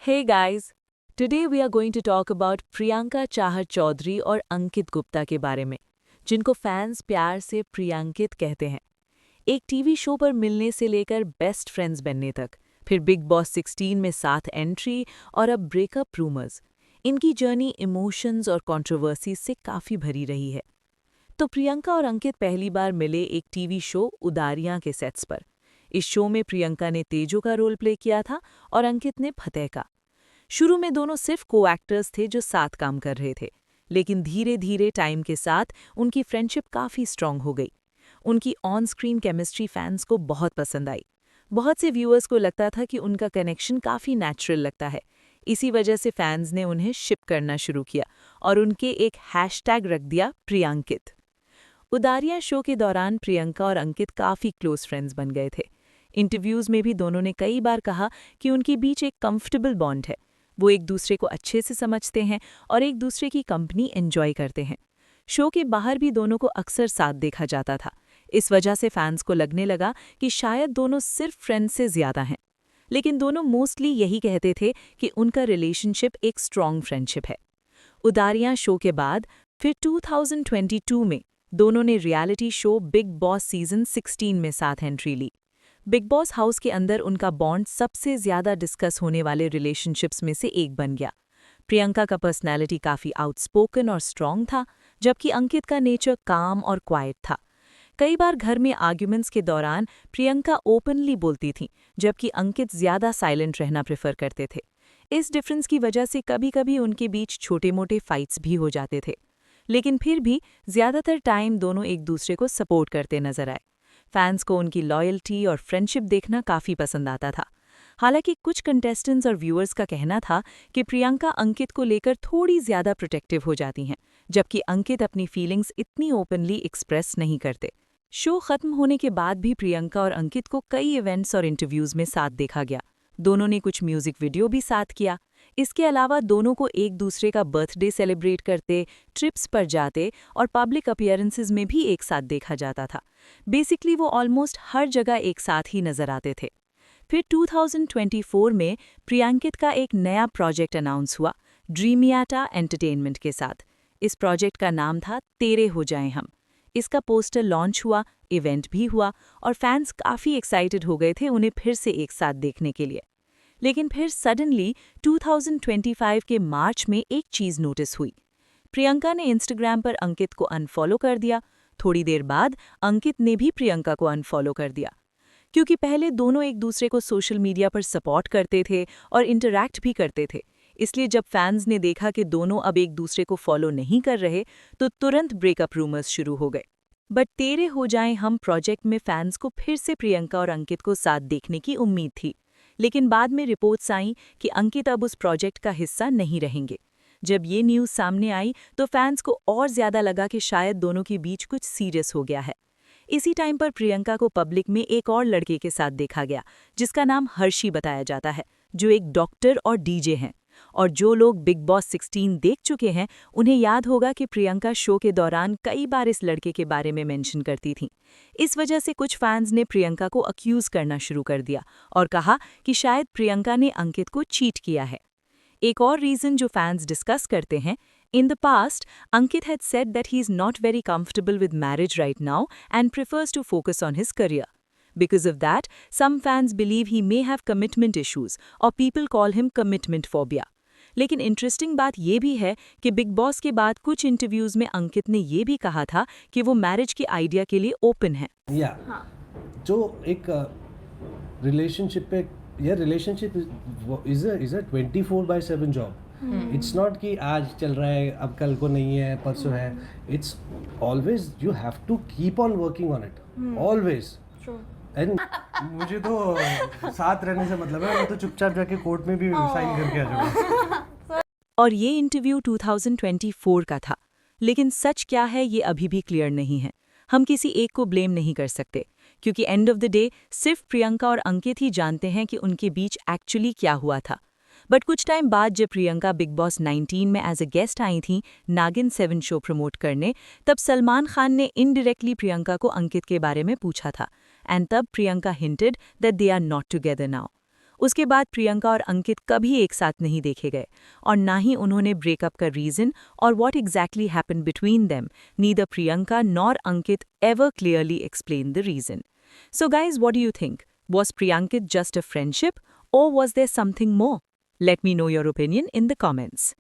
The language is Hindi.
Hey guys, today we are going to talk about Priyanka Chahar Chaudhary और अंकित गुप्ता के बारे में, जिनको फैंस प्यार से प्रियांकित कहते हैं। एक टीवी शो पर मिलने से लेकर बेस्ट फ्रेंड्स बनने तक, फिर बिग बॉस 16 में साथ एंट्री और अब ब्रेकअप रूमर्स। इनकी जर्नी इमोशंस और कंट्रोवर्सीज से काफ़ी भरी रही है। तो प्रियंका और अंकित पहली बार मिले एक टीवी शो उदारियां के सेट्स पर। इस शो में प्रियंका ने तेजो का रोल प्ले किया था और अंकित ने फतेह का। शुरू में दोनों सिर्फ को एक्टर्स थे जो साथ काम कर रहे थे, लेकिन धीरे धीरे टाइम के साथ उनकी फ्रेंडशिप काफ़ी स्ट्रांग हो गई। उनकी ऑन स्क्रीन केमिस्ट्री फैंस को बहुत पसंद आई। बहुत से व्यूअर्स को लगता था कि उनका कनेक्शन काफ़ी नेचुरल लगता है। इसी वजह से फैंस ने उन्हें शिप करना शुरू किया और उनके एक हैशटैग रख दिया प्रियांकित। उदारियां शो के दौरान प्रियंका और अंकित काफ़ी क्लोज फ्रेंड्स बन गए थे। इंटरव्यूज़ में भी दोनों ने कई बार कहा कि उनके बीच एक कंफर्टेबल बॉन्ड है। वो एक दूसरे को अच्छे से समझते हैं और एक दूसरे की कंपनी एंजॉय करते हैं। शो के बाहर भी दोनों को अक्सर साथ देखा जाता था। इस वजह से फैंस को लगने लगा कि शायद दोनों सिर्फ फ्रेंड्स से ज़्यादा हैं। लेकिन दोनों मोस्टली यही कहते थे कि उनका रिलेशनशिप एक स्ट्रॉन्ग फ्रेंडशिप है। उदारियां शो के बाद फिर 2022 में दोनों ने reality show big boss season 16 में साथ एंट्री ली। बिग बॉस हाउस के अंदर उनका बॉन्ड सबसे ज़्यादा डिस्कस होने वाले रिलेशनशिप्स में से एक बन गया। प्रियंका का पर्सनैलिटी काफ़ी आउटस्पोकन और स्ट्रॉन्ग था, जबकि अंकित का नेचर काम और क्वाइट था। कई बार घर में आर्ग्यूमेंट्स के दौरान प्रियंका ओपनली बोलती थी, जबकि अंकित ज़्यादा साइलेंट रहना प्रेफर करते थे। इस डिफरेंस की वजह से कभी-कभी उनके बीच छोटे-मोटे फाइट्स भी हो जाते थे, लेकिन फिर भी ज़्यादातर टाइम दोनों एक दूसरे को सपोर्ट करते नजर आए। फैंस को उनकी लॉयल्टी और फ्रेंडशिप देखना काफ़ी पसंद आता था। हालांकि कुछ कंटेस्टेंट्स और व्यूअर्स का कहना था कि प्रियंका अंकित को लेकर थोड़ी ज़्यादा प्रोटेक्टिव हो जाती हैं, जबकि अंकित अपनी फीलिंग्स इतनी ओपनली एक्सप्रेस नहीं करते। शो खत्म होने के बाद भी प्रियंका और अंकित को कई इवेंट्स और इंटरव्यूज़ में साथ देखा गया। दोनों ने कुछ म्यूजिक वीडियो भी साथ किया। इसके अलावा दोनों को एक दूसरे का बर्थडे सेलिब्रेट करते, ट्रिप्स पर जाते और पब्लिक अपीयरेंसेस में भी एक साथ देखा जाता था। बेसिकली वो ऑलमोस्ट हर जगह एक साथ ही नजर आते थे। फिर 2024 में प्रियांकित का एक नया प्रोजेक्ट अनाउंस हुआ, ड्रीमियाटा एंटरटेनमेंट के साथ। इस प्रोजेक्ट का नाम था तेरे हो जाएं हम। इसका पोस्टर लॉन्च हुआ, इवेंट भी हुआ और फैंस काफ़ी एक्साइटेड हो गए थे उन्हें फिर से एक साथ देखने के लिए। लेकिन फिर सडनली 2025 के मार्च में एक चीज़ नोटिस हुई। प्रियंका ने इंस्टाग्राम पर अंकित को अनफॉलो कर दिया। थोड़ी देर बाद अंकित ने भी प्रियंका को अनफॉलो कर दिया। क्योंकि पहले दोनों एक दूसरे को सोशल मीडिया पर सपोर्ट करते थे और इंटरैक्ट भी करते थे, इसलिए जब फैंस ने देखा कि दोनों अब एक दूसरे को फॉलो नहीं कर रहे, तो तुरंत ब्रेकअप रूमर्स शुरू हो गए। बट तेरे हो जाएं हम प्रोजेक्ट में फैंस को फिर से प्रियंका और अंकित को साथ देखने की उम्मीद थी। लेकिन बाद में रिपोर्ट्स आईं कि अंकित अब उस प्रोजेक्ट का हिस्सा नहीं रहेंगे। जब ये न्यूज़ सामने आई तो फैंस को और ज़्यादा लगा कि शायद दोनों के बीच कुछ सीरियस हो गया है। इसी टाइम पर प्रियंका को पब्लिक में एक और लड़के के साथ देखा गया, जिसका नाम हर्षी बताया जाता है, जो एक डॉक्टर और डीजे हैं। और जो लोग बिग बॉस 16 देख चुके हैं, उन्हें याद होगा कि प्रियंका शो के दौरान कई बार इस लड़के के बारे में मेंशन करती थीं। इस वजह से कुछ फैंस ने प्रियंका को अक्यूज़ करना शुरू कर दिया और कहा कि शायद प्रियंका ने अंकित को चीट किया है। एक और रीज़न जो फैंस डिस्कस करते हैं, in the past, Ankit had said that he is not very comfortable with marriage right now and prefers to focus on his career. Because of that, some fans believe he may have commitment issues or people call him commitment phobia. लेकिन इंटरेस्टिंग बात ये भी है कि बिग बॉस के बाद कुछ इंटरव्यूज़ में अंकित ने ये भी कहा था कि वो मैरिज के आइडिया के लिए ओपन है। हाँ। जो एक रिलेशनशिप पे ये relationship is a 24/7 job. It's not कि आज चल रहा है अब कल को नहीं है परसों है। It's always you have to keep on working on it always. And मुझे तो साथ रहने से मतलब है, मैं तो चुपचाप जाके कोर्ट में भी साइन करके आ जाऊंगा। और ये इंटरव्यू 2024 का था, लेकिन सच क्या है ये अभी भी क्लियर नहीं है। हम किसी एक को ब्लेम नहीं कर सकते, क्योंकि एंड ऑफ द डे सिर्फ प्रियंका और अंकित ही जानते हैं कि उनके बीच एक्चुअली क्या हुआ था। बट कुछ टाइम बाद जब प्रियंका बिग बॉस 19 में एज अ गेस्ट आई थी नागिन 7 शो प्रमोट करने, तब सलमान खान ने इनडायरेक्टली प्रियंका को अंकित के बारे में पूछा था, एंड तब Priyanka hinted that they are not together now. उसके बाद प्रियंका और अंकित कभी एक साथ नहीं देखे गए और ना ही उन्होंने ब्रेकअप का रीजन और what exactly happened between them neither Priyanka nor Ankit ever clearly explain the reason. So guys, what do you think? Was Priyankit just a friendship or was there something more? Let me know your opinion in the comments.